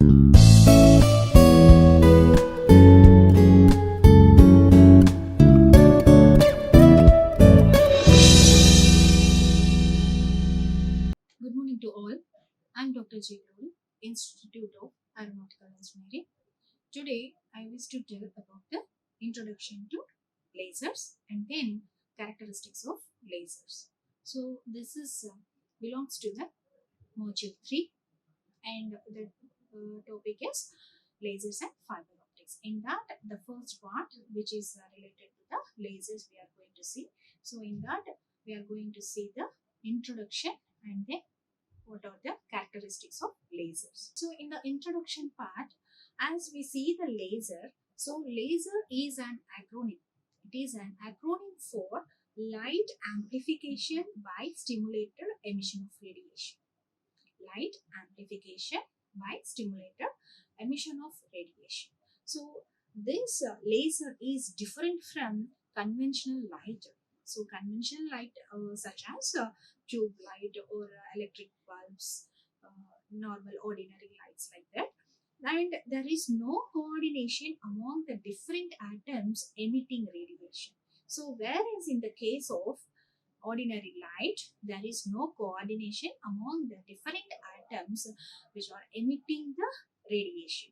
Good morning to all. I'm Dr. J. Institute of Aeronautical Engineering. Today, I wish to tell about the introduction to lasers and then characteristics of lasers. So, this is belongs to the module 3, and the topic is lasers and fiber optics. In that, the first part, which is related to the lasers, we are going to see. So, in that, we are going to see the introduction and then what are the characteristics of lasers. So in the introduction part, as we see the laser, so laser is an acronym. It is an acronym for light amplification by stimulated emission of radiation. Light amplification by stimulated emission of radiation. So this laser is different from conventional light. So conventional light such as tube light or electric bulbs, normal ordinary lights like that. And there is no coordination among the different atoms emitting radiation. So whereas in the case of ordinary light, there is no coordination among the different atoms which are emitting the radiation.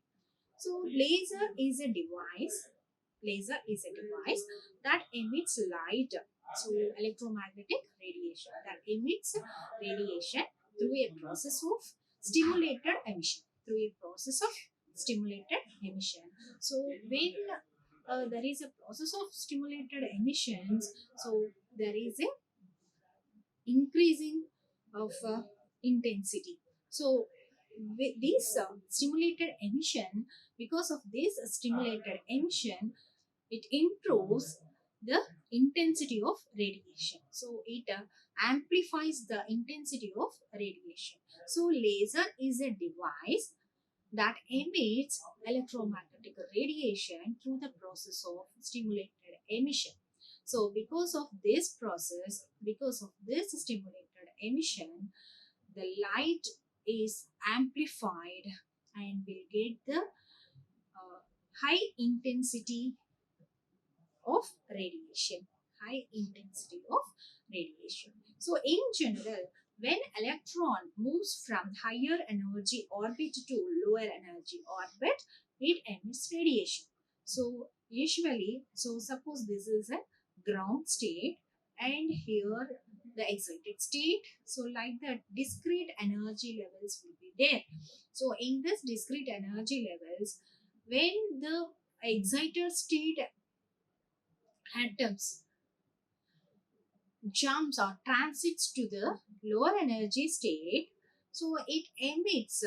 So laser is a device. Laser is a device that emits light. So electromagnetic radiation that emits radiation through a process of stimulated emission. Through a process of stimulated emission. So when there is a process of stimulated emissions, so there is a increasing of intensity. So with this stimulated emission, because of this stimulated emission, it improves the intensity of radiation. So it amplifies the intensity of radiation. So laser is a device that emits electromagnetic radiation through the process of stimulated emission. So because of this process, because of this stimulated emission, the light is amplified and will get the high intensity of radiation. High intensity of radiation. So in general, when electron moves from higher energy orbit to lower energy orbit, it emits radiation. So usually, so suppose this is a ground state and here the excited state. So like that, discrete energy levels will be there. So in this discrete energy levels, when the excited state atoms jumps or transits to the lower energy state, so it emits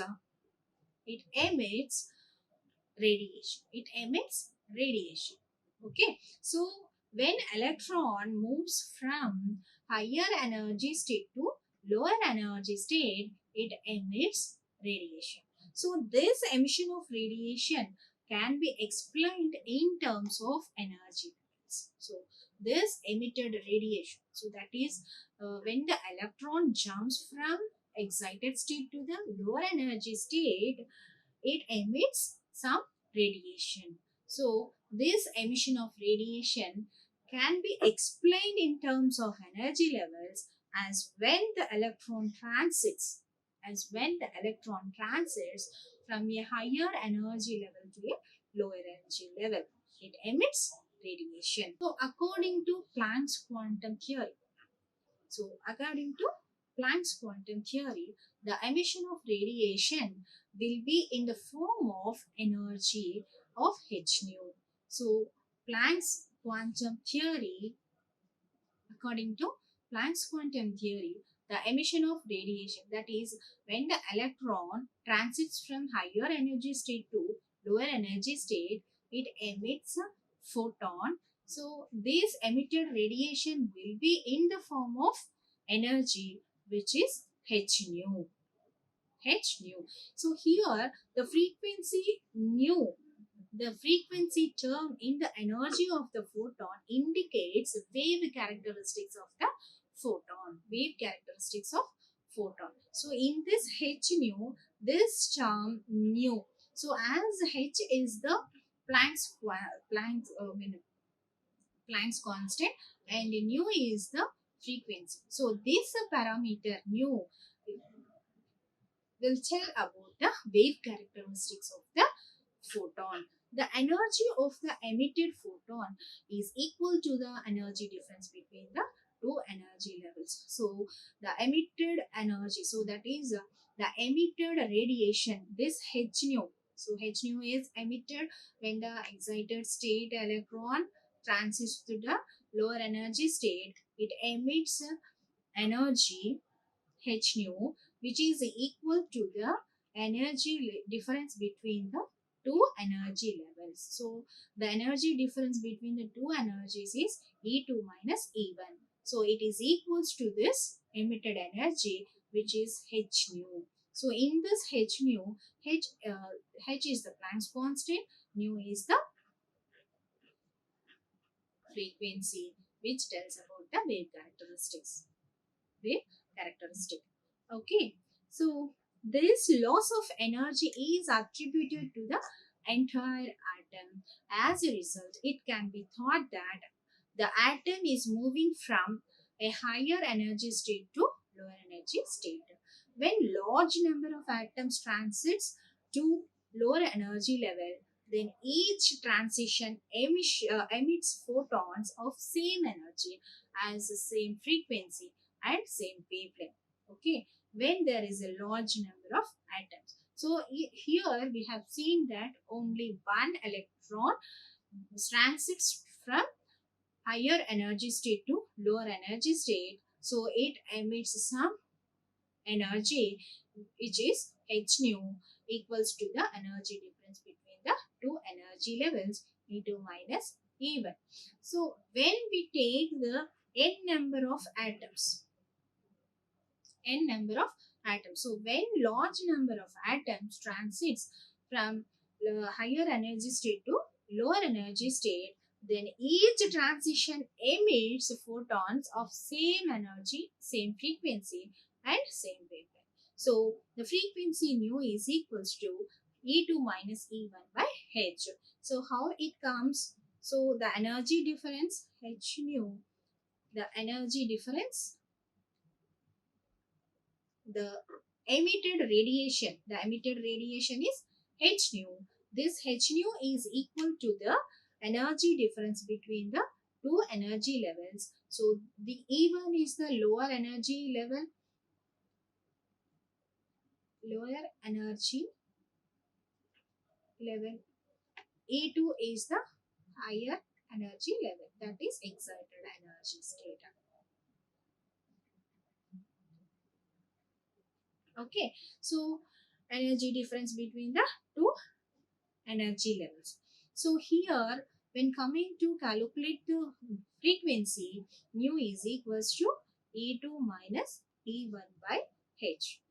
radiation. It emits radiation. Okay, so when electron moves from higher energy state to lower energy state, it emits radiation. So this emission of radiation can be explained in terms of energy levels. So this emitted radiation, so that is when the electron jumps from excited state to the lower energy state, it emits some radiation. So this emission of radiation can be explained in terms of energy levels as when the electron transits from a higher energy level to a lower energy level, it emits radiation. So according to Planck's quantum theory, the emission of radiation will be in the form of energy of h nu. So Planck's quantum theory, according to Planck's quantum theory, the emission of radiation, that is when the electron transits from higher energy state to lower energy state, it emits a photon. So this emitted radiation will be in the form of energy which is h nu. H nu. So here the frequency term in the energy of the photon indicates wave characteristics of the photon. So in this h nu, this term nu, So as H is the Planck's Planck's Planck's constant, and nu is the frequency. So this parameter nu will tell about the wave characteristics of the photon. The energy of the emitted photon is equal to the energy difference between the two energy levels. So the emitted energy, so that is the emitted radiation, this h nu. So h nu is emitted when the excited state electron transits to the lower energy state. It emits energy h nu, which is equal to the difference between the two energy levels. So the energy difference between the two energies is E2 minus E1. So it is equals to this emitted energy, which is h nu. So in this h nu, h is the Planck's constant, nu is the frequency, which tells about the wave characteristics. Wave characteristic. Okay, so this loss of energy is attributed to the entire atom. As a result, it can be thought that the atom is moving from a higher energy state to lower energy state. When large number of atoms transits to lower energy level, then each transition emits photons of same energy as the same frequency and same wavelength. Okay, when there is a large number of atoms. So here we have seen that only one electron transits from higher energy state to lower energy state. So it emits some energy, which is h nu equals to the energy difference between the two energy levels, E2 minus E1. So when we take the n number of atoms, n number of atoms. So when large number of atoms transits from the higher energy state to lower energy state, then each transition emits photons of same energy, same frequency and same wavelength. So the frequency nu is equals to E2 minus E1 by H. So how it comes? So the energy difference H nu, the energy difference, the the emitted radiation is h nu. This h nu is equal to the energy difference between the two energy levels. So the E1 is the lower energy level, lower energy level. E2 is the higher energy level, that is excited energy state. Okay, so energy difference between the two energy levels. So here, when coming to calculate the frequency, nu is equals to E2 minus E1 by H.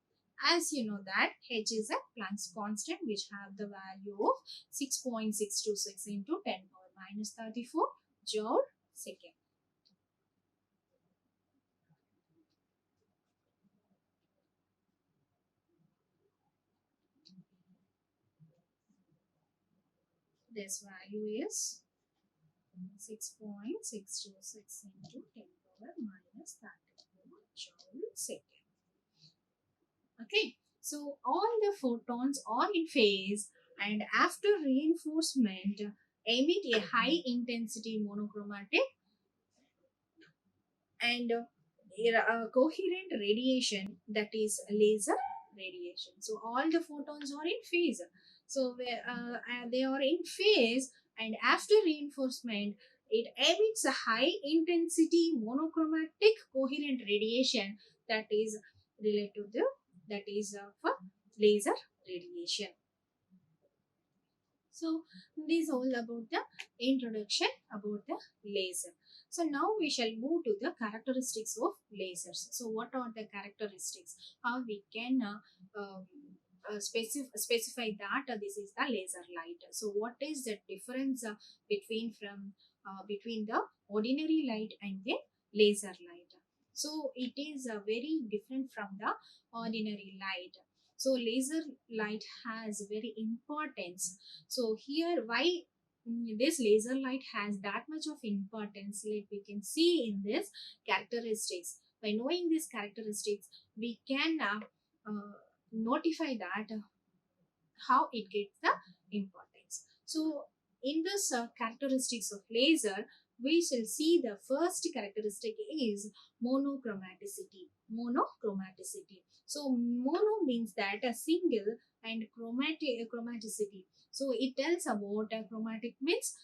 As you know that H is a Planck's constant, which have the value of 6.626 into 10 power minus 34 joule second. This value is 6.626 into 10 power minus 34 joule second. Okay, so all the photons are in phase and after reinforcement emit a high intensity monochromatic and coherent radiation, that is laser radiation. So all the photons are in phase. So they are in phase and after reinforcement it emits a high intensity monochromatic coherent radiation, that is related to the, that is for laser radiation. So this is all about the introduction about the laser. So now we shall move to the characteristics of lasers. So what are the characteristics? How we can specify that this is the laser light. So what is the difference between the ordinary light and the laser light? So it is very different from the ordinary light. So laser light has very importance. So here why this laser light has that much of importance, like we can see in this characteristics. By knowing these characteristics, we can notify that how it gets the importance. So in this characteristics of laser, we shall see the first characteristic is monochromaticity. Monochromaticity. So mono means that a single, and chromaticity. So it tells about chromatic means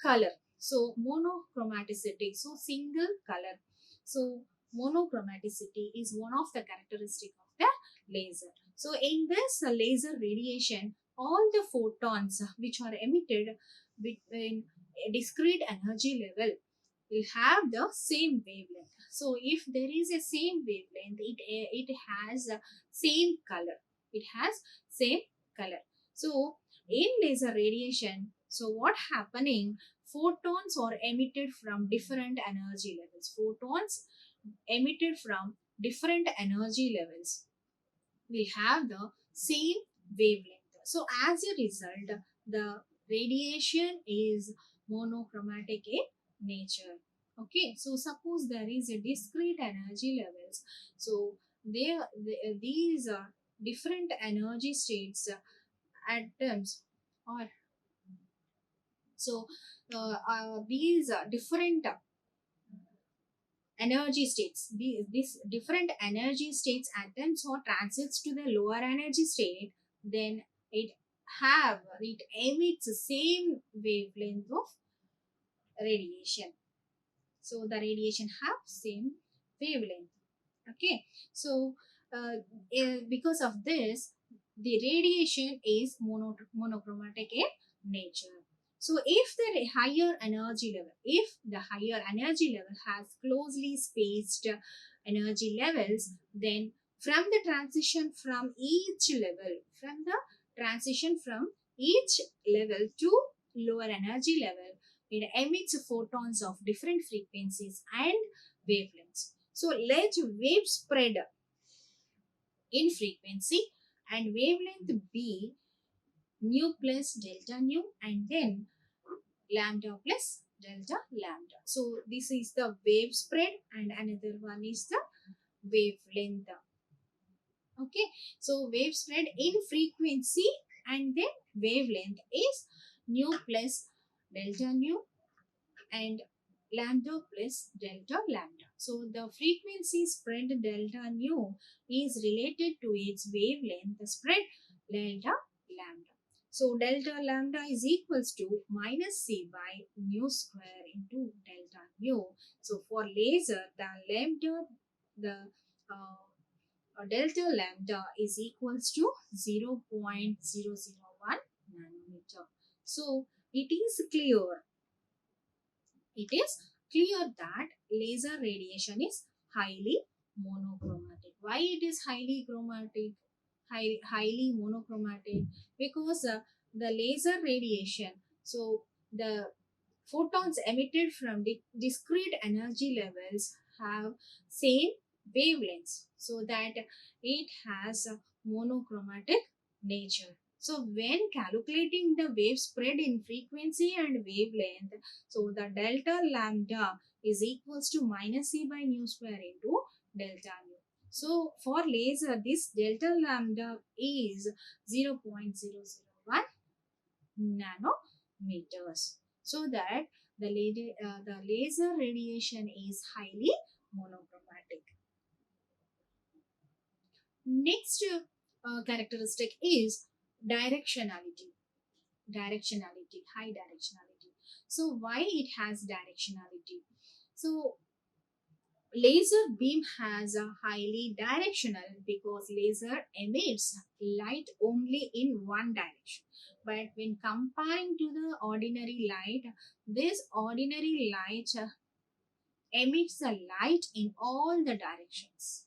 color. So monochromaticity. So single color. So monochromaticity is one of the characteristic of the laser. So in this laser radiation, all the photons which are emitted between a discrete energy level will have the same wavelength. So if there is a same wavelength, it has a same color. It has same color. So in laser radiation, so what happening? Photons are emitted from different energy levels. Photons emitted from different energy levels will have the same wavelength. So as a result, the radiation is monochromatic in nature. Okay, so suppose there is a discrete energy levels. So these are different energy states, atoms, or so these different energy states. These different energy states atoms or transits to the lower energy state, then it emits the same wavelength of radiation. So the radiation have same wavelength. Okay, so because of this, the radiation is monochromatic in nature. So if the higher energy level, if the higher energy level has closely spaced energy levels, then from the transition from each level, from the transition from each level to lower energy level, it emits photons of different frequencies and wavelengths. So let wave spread in frequency and wavelength be nu plus delta nu, and then lambda plus delta lambda. So this is the wave spread and another one is the wavelength. Okay, so wave spread in frequency and then wavelength is nu plus delta nu and lambda plus delta lambda. So the frequency spread delta nu is related to its wavelength spread delta lambda. So delta lambda is equals to minus c by nu square into delta nu. So for laser, the uh, delta lambda is equals to 0.001 nanometer. So it is clear that laser radiation is highly monochromatic. Why it is highly chromatic? Highly monochromatic because the laser radiation, so the photons emitted from the discrete energy levels have same wavelengths, so that it has a monochromatic nature. So when calculating the wave spread in frequency and wavelength, so the delta lambda is equals to minus c by nu square into delta nu. So for laser, this delta lambda is 0.001 nanometers. So that the laser radiation is highly monochromatic. Next characteristic is directionality. High directionality. So why it has directionality? So laser beam has a highly directional because laser emits light only in one direction. But when comparing to the ordinary light, this ordinary light emits the light in all the directions.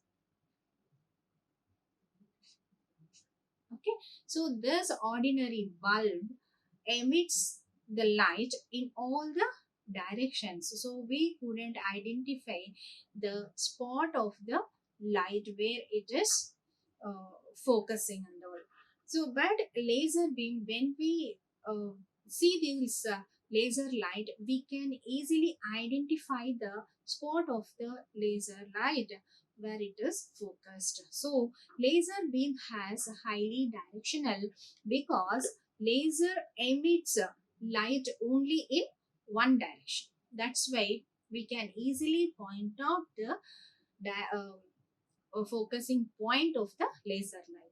Okay, so this ordinary bulb emits the light in all the directions. So we couldn't identify the spot of the light where it is focusing on So, but laser beam, when we see this laser light, we can easily identify the spot of the laser light where it is focused. So, laser beam has highly directional because laser emits light only in one direction. That's why we can easily point out the focusing point of the laser light.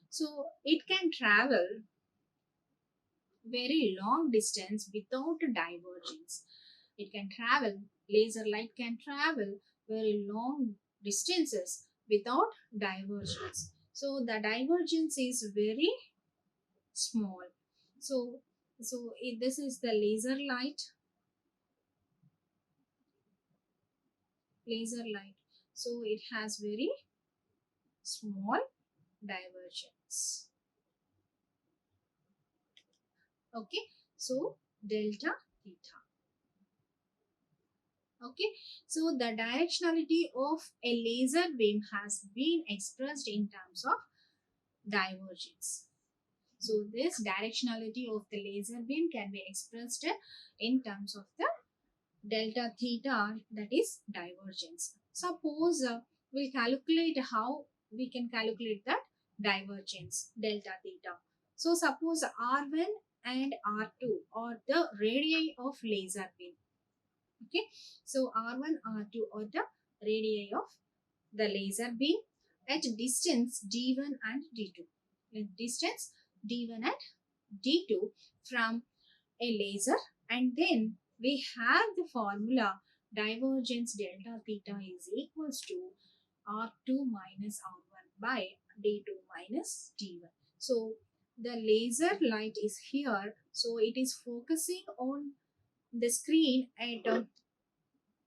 So it can travel very long distance without divergence. It can travel, laser light can travel very long distances without divergence. So the divergence is very small. So this is the laser light. So it has very small divergence. Okay, so delta theta. Okay, so the directionality of a laser beam has been expressed in terms of divergence. So this directionality of the laser beam can be expressed in terms of the delta theta, that is divergence. Suppose we'll calculate how we can calculate that divergence delta theta. So suppose R1 and R2 are the radii of laser beam. Okay, so R1, R2 are the radii of the laser beam at distance D1 and D2. At distance D1 and D2 from a laser, and then we have the formula divergence delta theta is equals to R2 minus R1 by D2 minus D1. So the laser light is here, so it is focusing on the screen at a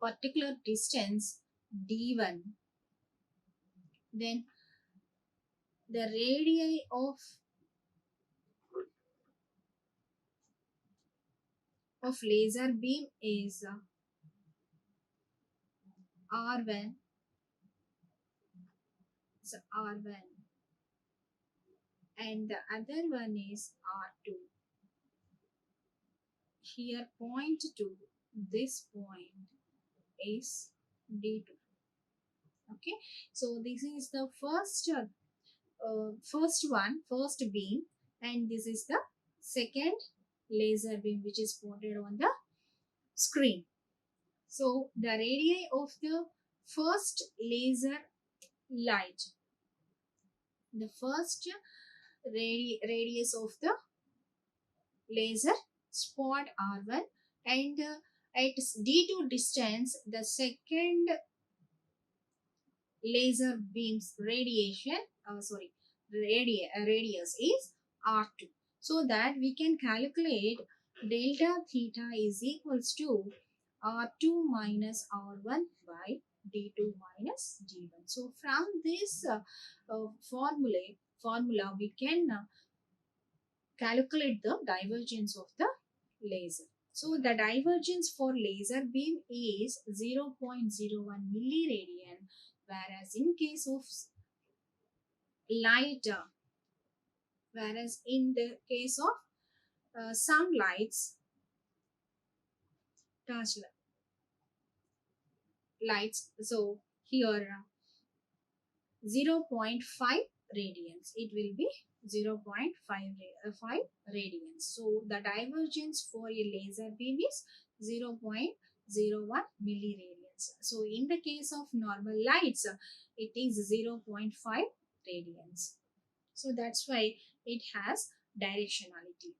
particular distance d1, then the radii of laser beam is r1, so r1, and the other one is r2. Here point to this point is d2. Okay, so this is the first beam, and this is the second laser beam which is pointed on the screen. So the radii of the first laser light, the first radius of the laser spot R1, and at D2 distance, the second laser beam's radius is R2. So that we can calculate delta theta is equals to R2 minus R1 by D2 minus D1. So from this formula we can calculate the divergence of the laser. So the divergence for laser beam is 0.01 milliradian, whereas in case of light, whereas in the case of some lights, touch lights, so here 0.5 radians, it will be 0.5 radians. So the divergence for a laser beam is 0.01 milliradians. So in the case of normal lights, it is 0.5 radians. So that's why it has directionality.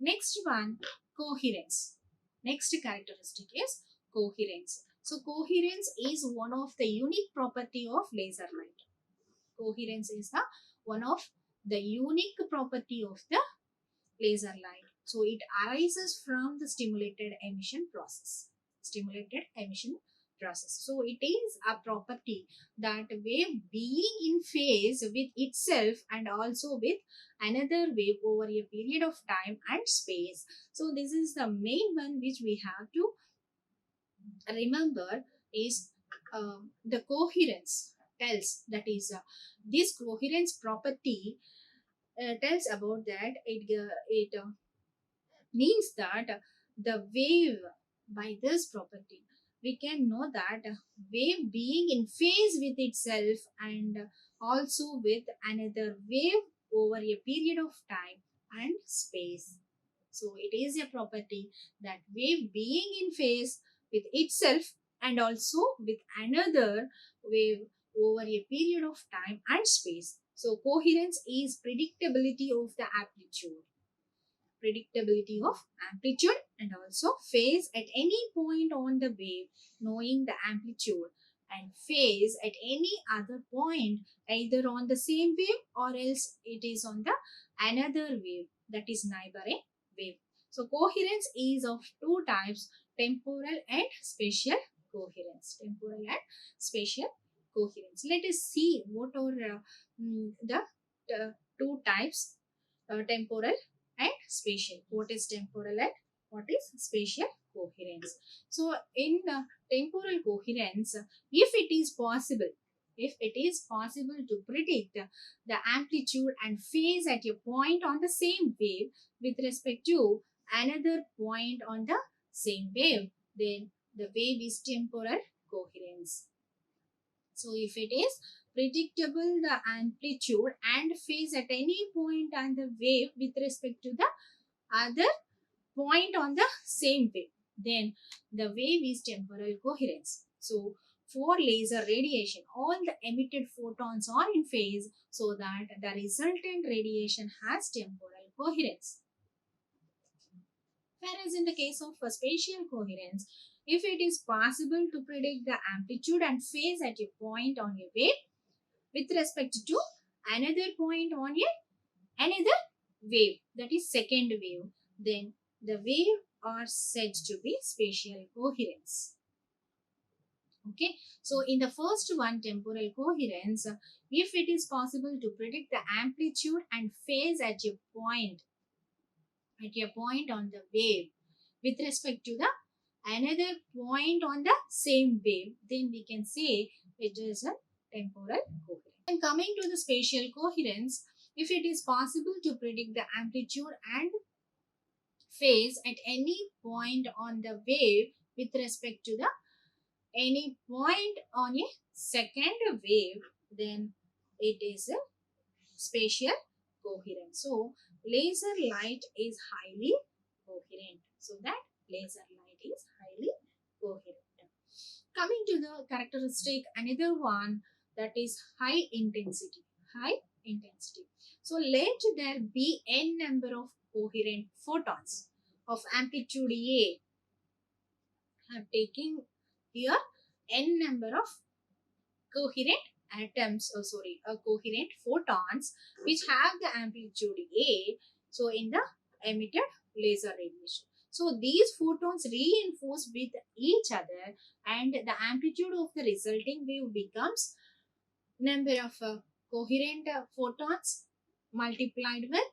Next one, coherence. Next characteristic is coherence. So coherence is one of the unique property of laser light. Coherence is the one of the unique property of the laser light. So it arises from the stimulated emission process. Stimulated emission process. So it is a property that wave being in phase with itself and also with another wave over a period of time and space. So this is the main one which we have to remember is the coherence tells, that is this coherence property tells about that it means that the wave, by this property we can know that wave being in phase with itself and also with another wave over a period of time and space. So it is a property that wave being in phase with itself and also with another wave over a period of time and space. So coherence is predictability of the amplitude, and also phase at any point on the wave, knowing the amplitude and phase at any other point, either on the same wave or else it is on the another wave, that is neither a wave. So coherence is of two types: temporal and spatial coherence. Temporal and spatial coherence. Let us see what are the two types, temporal and spatial. What is temporal and what is spatial coherence? So in temporal coherence, if it is possible to predict the amplitude and phase at a point on the same wave with respect to another point on the same wave, then the wave is temporal coherence. So if it is predictable the amplitude and phase at any point on the wave with respect to the other point on the same wave, then the wave is temporal coherence. So for laser radiation, all the emitted photons are in phase so that the resultant radiation has temporal coherence. Whereas in the case of spatial coherence, if it is possible to predict the amplitude and phase at a point on a wave with respect to another point on another wave, that is second wave, then the wave are said to be spatial coherence. Okay, so in the first one, temporal coherence, if it is possible to predict the amplitude and phase at a point on the wave with respect to the another point on the same wave, then we can say it is a temporal coherence. And coming to the spatial coherence, if it is possible to predict the amplitude and phase at any point on the wave with respect to the any point on a second wave, then it is a spatial coherence. So laser light is highly coherent. So that laser light is highly coherent. Coming to the characteristic, another one, that is high intensity. High intensity. So let there be n number of coherent photons of amplitude A. I am taking here n number of coherent coherent photons which have the amplitude A. So in the emitted laser radiation. So these photons reinforce with each other and the amplitude of the resulting wave becomes number of coherent photons multiplied with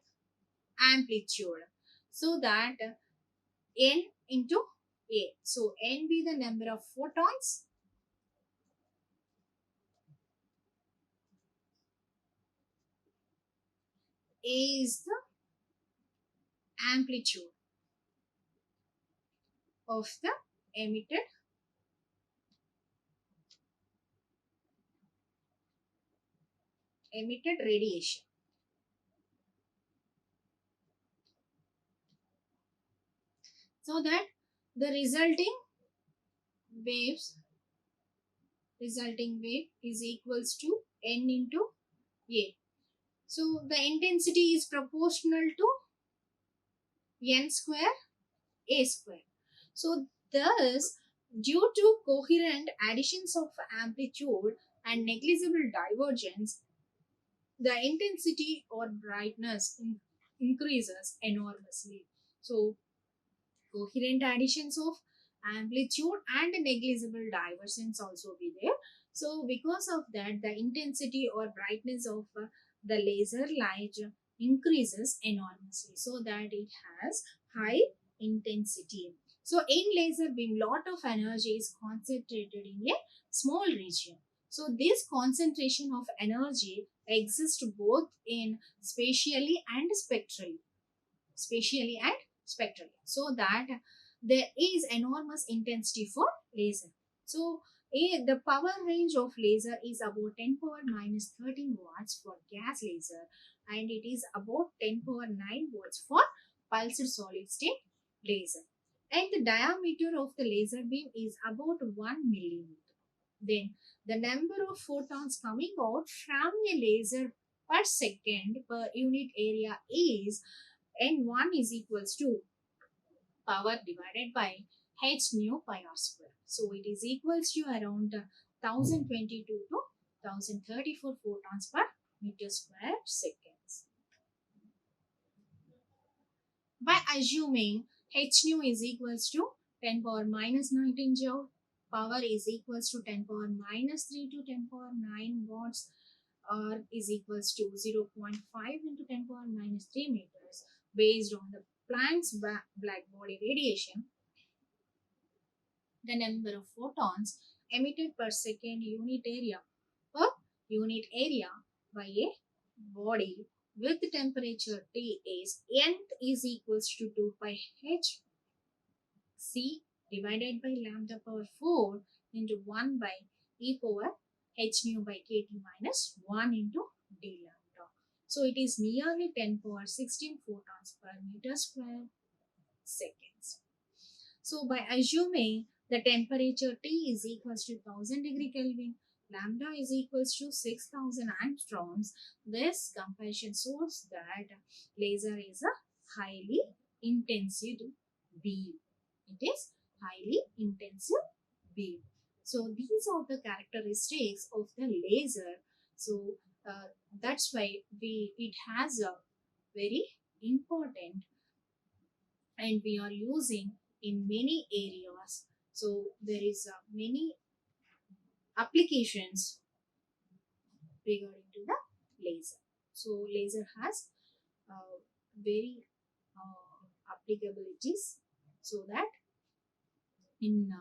amplitude. So that n into A. So n be the number of photons, A is the amplitude of the emitted radiation. So that the waves resulting wave is equals to n into A. So the intensity is proportional to n square A square. So thus, due to coherent additions of amplitude and negligible divergence, the intensity or brightness increases enormously. So coherent additions of amplitude and negligible divergence also be there. So because of that, the intensity or brightness of the laser light increases enormously, so that it has high intensity. So in laser beam, lot of energy is concentrated in a small region. So this concentration of energy exists both in spatially and spectrally, so that there is enormous intensity for laser. So the power range of laser is about 10 power minus 13 watts for gas laser, and it is about 10 power 9 watts for pulsed solid state laser, and the diameter of the laser beam is about 1 millimeter. Then the number of photons coming out from a laser per second per unit area is n1 is equals to power divided by h nu pi r square. So it is equals to around 1022 to 1034 photons per meter square seconds. By assuming h nu is equals to 10 power minus 19 joule, power is equals to 10 power minus 3 to 10 power 9 watts, or is equals to 0.5 into 10 power minus 3 meters, based on the Planck's black body radiation, the number of photons emitted per second unit area by a body with temperature T is nth is equals to 2 pi h c divided by lambda power 4 into 1 by e power h nu by kt minus 1 into d lambda. So it is nearly 10 power 16 photons per meter square seconds. So by assuming the temperature T is equals to 1000 degree Kelvin, lambda is equals to 6000 angstroms, this comparison shows that laser is a highly intensive beam. It is highly intensive beam. So these are the characteristics of the laser. So that's why it has a very important, and we are using in many areas. So there is many applications regarding to the laser. So laser has very applicabilities, so that in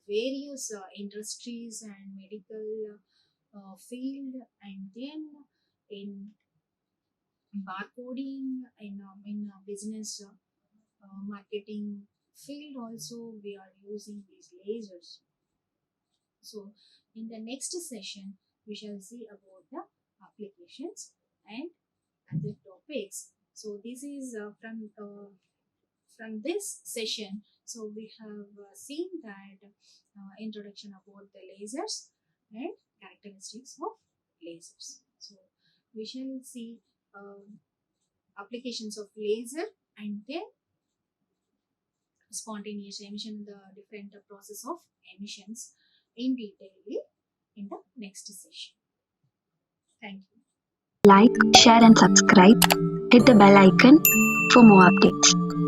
various industries and medical field, and then in barcoding, in business marketing field also we are using these lasers. So in the next session we shall see about the applications and other topics. So this is from this session. So we have seen that introduction about the lasers and characteristics of lasers. So we shall see applications of laser, and then spontaneous emission, the different process of emissions in detail in the next session. Thank you. Like, share and subscribe. Hit the bell icon for more updates.